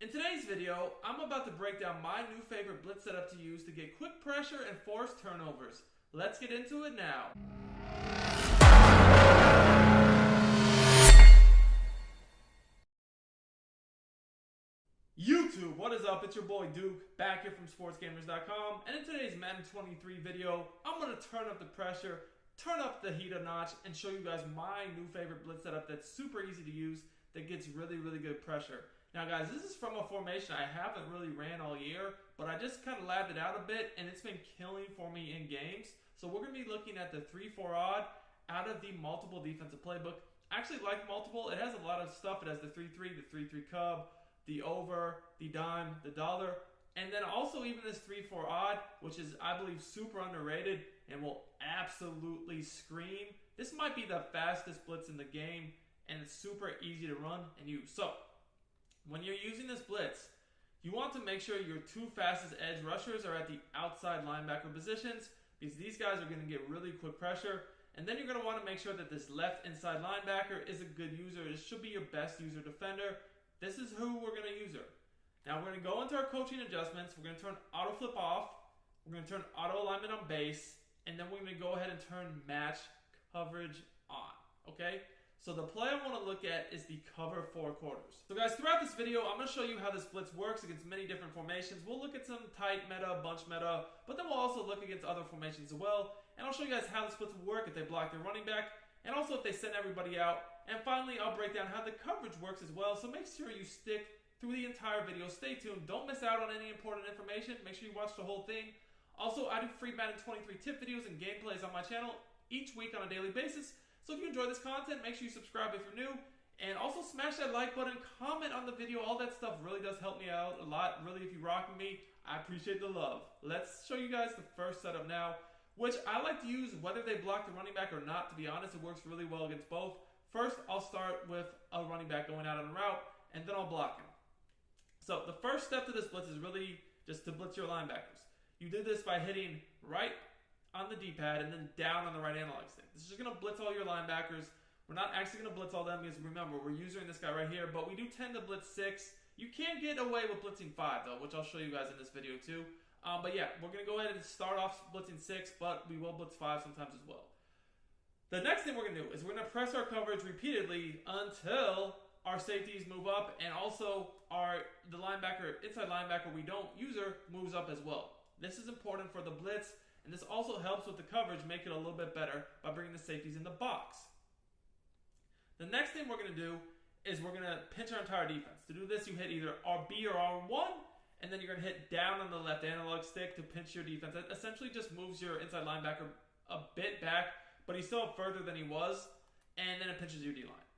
In today's video, I'm about to break down my new favorite blitz setup to use to get quick pressure and force turnovers. Let's get into it now. YouTube, what is up? It's your boy Duke, back here from sportsgamers.com, and in today's Madden 23 video, I'm going to turn up the pressure, turn up the heat a notch, and show you guys my new favorite blitz setup that's super easy to use, that gets really good pressure. Now guys, this is from a formation I haven't really ran all year, but I just kind of labbed it out a bit, and it's been killing for me in games. So we're going to be looking at the 3-4 odd out of the multiple defensive playbook. I actually like multiple. It has a lot of stuff. It has the 3-3, the 3-3 cub, the over, the dime, the dollar, and then also even this 3-4 odd, which is, I believe, super underrated and will absolutely scream. This might be the fastest blitz in the game, and it's super easy to run and use. So when you're using this blitz, you want to make sure your two fastest edge rushers are at the outside linebacker positions, because these guys are going to get really quick pressure. And then you're going to want to make sure that this left inside linebacker is a good user. It should be your best user defender. This is who we're going to use her. Now we're going to go into our coaching adjustments. We're going to turn auto flip off. We're going to turn auto alignment on base. And then we're going to go ahead and turn match coverage on. Okay? So the play I want to look at is the cover 4 quarters. So guys, throughout this video, I'm going to show you how this blitz works against many different formations. We'll look at some tight meta, bunch meta, but then we'll also look against other formations as well. And I'll show you guys how this blitz will work if they block their running back, and also if they send everybody out. And finally, I'll break down how the coverage works as well. So make sure you stick through the entire video. Stay tuned. Don't miss out on any important information. Make sure you watch the whole thing. Also, I do free Madden 23 tip videos and gameplays on my channel each week on a daily basis. So if you enjoy this content, make sure you subscribe if you're new. And also smash that like button, comment on the video. All that stuff really does help me out a lot. Really, if you rock with me, I appreciate the love. Let's show you guys the first setup now, which I like to use whether they block the running back or not. To be honest, it works really well against both. First, I'll start with a running back going out on a route, and then I'll block him. So the first step to this blitz is really just to blitz your linebackers. You do this by hitting right on the D-pad and then down on the right analog stick. This is just going to blitz all your linebackers. We're not actually going to blitz all them because remember, we're using this guy right here, but we do tend to blitz 6. You can get away with blitzing 5 though, which I'll show you guys in this video too. But yeah, we're going to go ahead and start off blitzing 6, but we will blitz 5 sometimes as well. The next thing we're going to do is we're going to press our coverage repeatedly until our safeties move up, and also the linebacker, inside linebacker we don't use her, moves up as well. This is important for the blitz, and this also helps with the coverage, make it a little bit better by bringing the safeties in the box. The next thing we're going to do is we're going to pinch our entire defense. To do this, you hit either RB or R1, and then you're going to hit down on the left analog stick to pinch your defense. That essentially just moves your inside linebacker a bit back, but he's still further than he was, and then it pinches your D-line.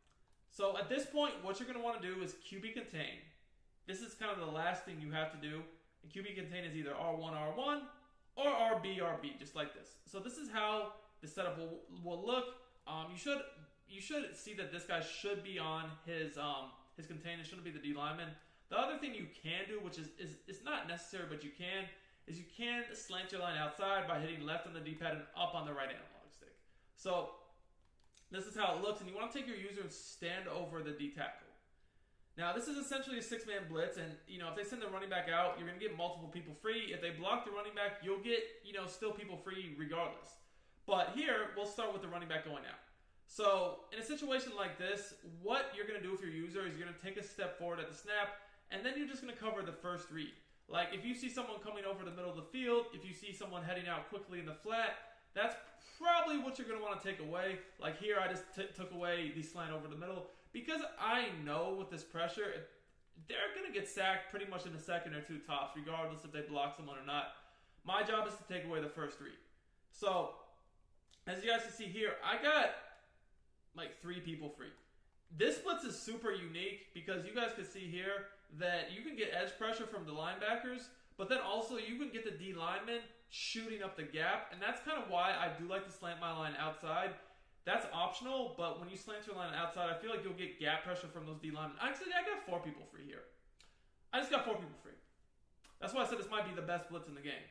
So at this point, what you're going to want to do is QB contain. This is kind of the last thing you have to do. And QB contain is either R1, R1, or RB, RB, just like this. So this is how the setup will look. You should see that this guy should be on his contain. It shouldn't be the D lineman. The other thing you can do, which is not necessary, but you can slant your line outside by hitting left on the D-pad and up on the right analog stick. So this is how it looks, and you want to take your user and stand over the D tackle. Now, this is essentially a 6-man blitz, and if they send the running back out, you're going to get multiple people free. If they block the running back, you'll get still people free regardless. But here, we'll start with the running back going out. So in a situation like this, what you're going to do with your user is you're going to take a step forward at the snap, and then you're just going to cover the first read. Like if you see someone coming over the middle of the field, if you see someone heading out quickly in the flat, that's probably what you're going to want to take away. Like here, I just took away the slant over the middle, because I know with this pressure, they're going to get sacked pretty much in a second or two tops, regardless if they block someone or not. My job is to take away the first read. So, as you guys can see here, I got like 3 people free. This blitz is super unique because you guys can see here that you can get edge pressure from the linebackers, but then also you can get the D lineman shooting up the gap, and that's kind of why I do like to slant my line outside. That's optional, but when you slant your line outside, I feel like you'll get gap pressure from those D linemen. Actually, I got 4 people free here. I just got 4 people free. That's why I said this might be the best blitz in the game.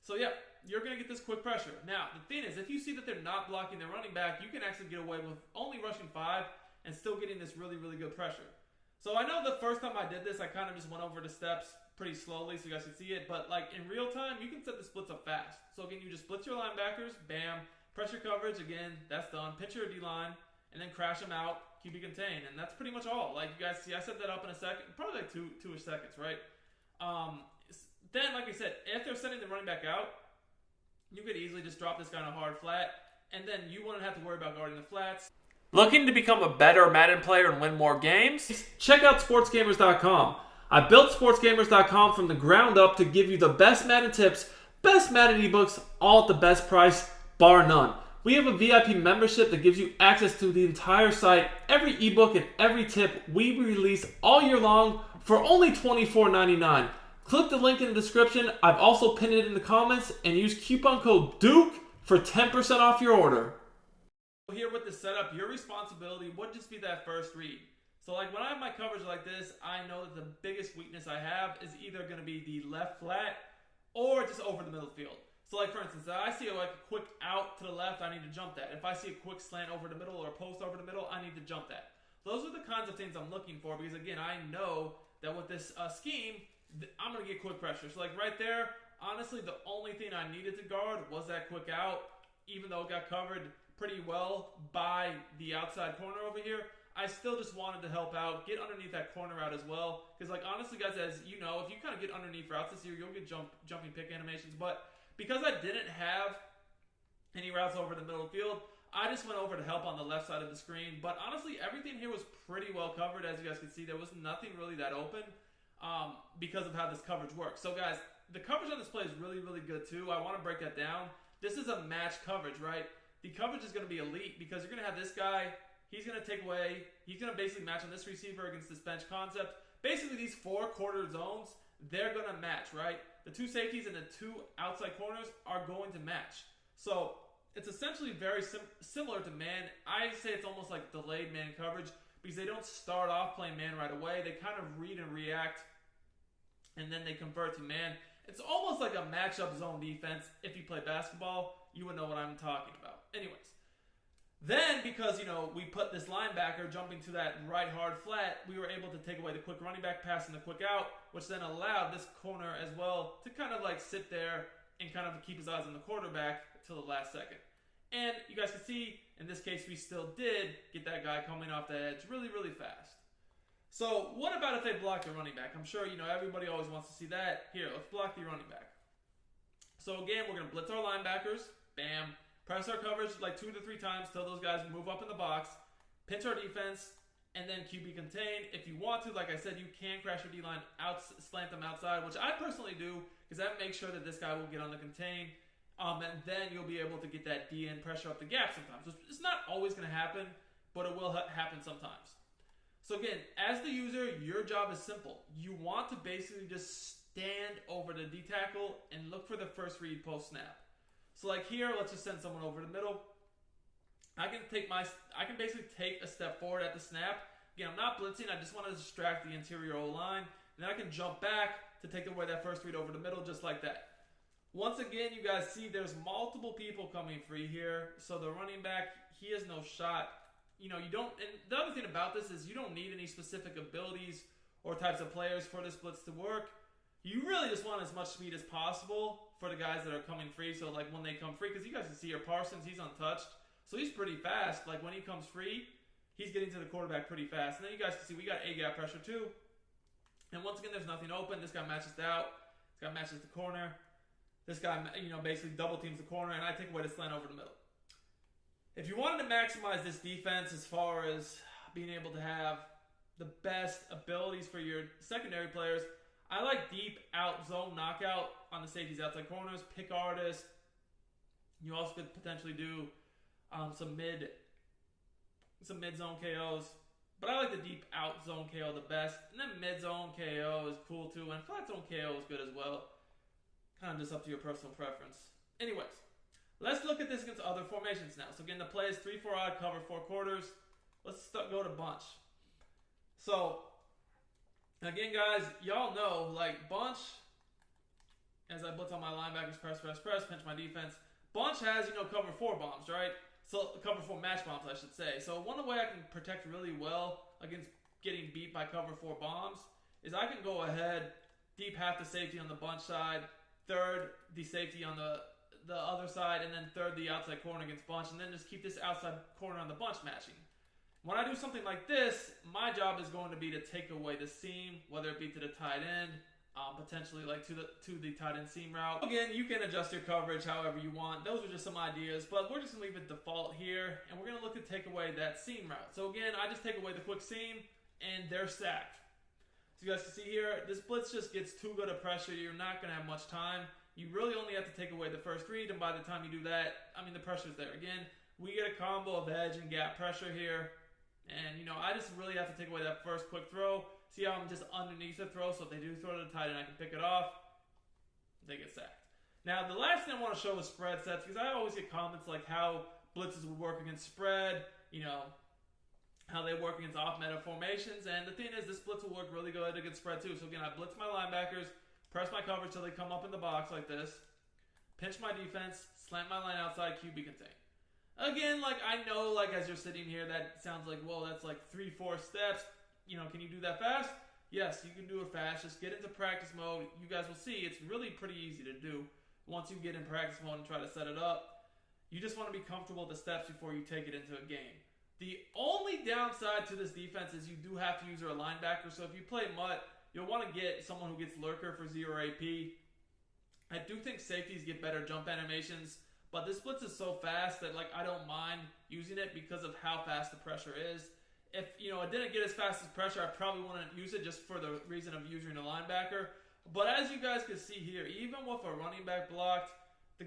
So yeah, you're going to get this quick pressure. Now, the thing is, if you see that they're not blocking their running back, you can actually get away with only rushing 5 and still getting this really good pressure. So I know the first time I did this, I kind of just went over the steps pretty slowly so you guys can see it. But like in real time, you can set the splits up fast. So again, you just blitz your linebackers, bam, pressure coverage, again, that's done. Pinch your D-line, and then crash them out, QB contain. And that's pretty much all. Like you guys see, I set that up in a second, probably like two-ish seconds, right? Then, like I said, if they're sending the running back out, you could easily just drop this guy on a hard flat, and then you wouldn't have to worry about guarding the flats. Looking to become a better Madden player and win more games? Check out sportsgamers.com. I built sportsgamers.com from the ground up to give you the best Madden tips, best Madden ebooks, all at the best price, bar none. We have a VIP membership that gives you access to the entire site, every ebook and every tip we release all year long for only $24.99. Click the link in the description. I've also pinned it in the comments, and use coupon code DUKE for 10% off your order. Here with the setup, your responsibility would just be that first read. So like when I have my coverage like this, I know that the biggest weakness I have is either going to be the left flat or just over the middle field. So like for instance, if I see like a quick out to the left, I need to jump that. If I see a quick slant over the middle or a post over the middle, I need to jump that. Those are the kinds of things I'm looking for because again, I know that with this scheme, I'm going to get quick pressure. So like right there, honestly, the only thing I needed to guard was that quick out, even though it got covered pretty well by the outside corner over here. I still just wanted to help out, get underneath that corner out as well. Because like honestly, guys, as you know, if you kind of get underneath routes this year, you'll get jumping pick animations. But because I didn't have any routes over the middle of the field, I just went over to help on the left side of the screen. But honestly, everything here was pretty well covered. As you guys can see, there was nothing really that open because of how this coverage works. So guys, the coverage on this play is really, really good too. I want to break that down. This is a match coverage, right? The coverage is going to be elite because you're going to have this guy. He's going to take away. He's going to basically match on this receiver against this bench concept. Basically, these four quarter zones, they're going to match, right? The two safeties and the two outside corners are going to match. So it's essentially very similar to man. I say it's almost like delayed man coverage because they don't start off playing man right away. They kind of read and react, and then they convert to man. It's almost like a matchup zone defense. If you play basketball, you would know what I'm talking about. Anyways. Then, because, you know, we put this linebacker jumping to that right hard flat, we were able to take away the quick running back pass and the quick out, which then allowed this corner as well to kind of like sit there and kind of keep his eyes on the quarterback till the last second. And you guys can see, in this case, we still did get that guy coming off the edge really, really fast. So, what about if they block the running back? I'm sure, you know, everybody always wants to see that. Here, let's block the running back. So, again, we're going to blitz our linebackers. Bam. Press our coverage like 2 to 3 times till those guys move up in the box. Pinch our defense, and then QB contain. If you want to, like I said, you can crash your D-line out, slant them outside, which I personally do because that makes sure that this guy will get on the contain. And then you'll be able to get that DN pressure up the gap sometimes. So it's not always going to happen, but it will happen sometimes. So again, as the user, your job is simple. You want to basically just stand over the D-tackle and look for the first read post-snap. So like here, let's just send someone over the middle. I can basically take a step forward at the snap. Again, I'm not blitzing. I just want to distract the interior O-line. And then I can jump back to take away that first read over the middle just like that. Once again, you guys see there's multiple people coming free here. So the running back, he has no shot. You know, you don't, and the other thing about this is you don't need any specific abilities or types of players for this blitz to work. You really just want as much speed as possible for the guys that are coming free. So like when they come free, because you guys can see here, Parsons, he's untouched. So he's pretty fast. Like when he comes free, he's getting to the quarterback pretty fast. And then you guys can see we got A-gap pressure too. And once again, there's nothing open. This guy matches out. This guy matches the corner. This guy, you know, basically double teams the corner, and I take away the slant over the middle. If you wanted to maximize this defense as far as being able to have the best abilities for your secondary players, I like deep out zone knockout on the safeties outside corners, pick artist. You also could potentially do some mid zone KOs. But I like the deep out zone KO the best. And then mid zone KO is cool too. And flat zone KO is good as well. Kind of just up to your personal preference. Anyways, let's look at this against other formations now. So again, the play is 3-4 odd, cover 4 quarters. Let's go to bunch. So again, guys, y'all know, like, bunch, as I blitz on my linebackers, press, pinch my defense. Bunch has, you know, cover 4 bombs, right? So, cover 4 match bombs, I should say. So, one way I can protect really well against getting beat by cover 4 bombs is I can go ahead, deep half the safety on the bunch side, third the safety on the other side, and then third the outside corner against bunch, and then just keep this outside corner on the bunch matching. When I do something like this, my job is going to be to take away the seam, whether it be to the tight end, potentially like to the tight end seam route. Again, you can adjust your coverage however you want. Those are just some ideas, but we're just going to leave it default here, and we're going to look to take away that seam route. So again, I just take away the quick seam, and they're sacked. So you guys can see here, this blitz just gets too good of pressure. You're not going to have much time. You really only have to take away the first read, and by the time you do that, I mean, the pressure's there. Again, we get a combo of edge and gap pressure here, and, you know, I just really have to take away that first quick throw. See how I'm just underneath the throw, so if they do throw to the tight end, I can pick it off. They get sacked. Now, the last thing I want to show is spread sets, because I always get comments like how blitzes would work against spread, you know, how they work against off-meta formations, and the thing is, this blitz will work really good against spread too. So again, I blitz my linebackers, press my coverage till they come up in the box like this, pinch my defense, slant my line outside, QB contain. Again, like, I know, like, as you're sitting here, that sounds like, whoa, that's like 3-4 steps. You know, can you do that fast? Yes, you can do it fast. Just get into practice mode. You guys will see it's really pretty easy to do once you get in practice mode and try to set it up. You just want to be comfortable with the steps before you take it into a game. The only downside to this defense is you do have to use a linebacker. So if you play Mutt, you'll want to get someone who gets lurker for 0 AP. I do think safeties get better jump animations, but this blitz is so fast that, like, I don't mind using it because of how fast the pressure is. If, you know, it didn't get as fast as pressure, I probably wouldn't use it just for the reason of using a linebacker. But as you guys can see here, even with a running back blocked, the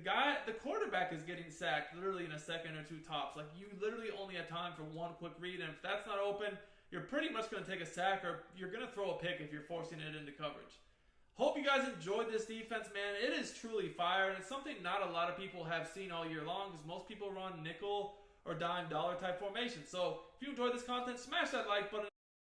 quarterback is getting sacked literally in a second or two tops. Like, you literally only have time for one quick read, and if that's not open, you're pretty much going to take a sack, or you're going to throw a pick if you're forcing it into coverage. Hope you guys enjoyed this defense, man. It is truly fire, and it's something not a lot of people have seen all year long, because most people run nickel or dime dollar type formation. So if you enjoyed this content, smash that like button.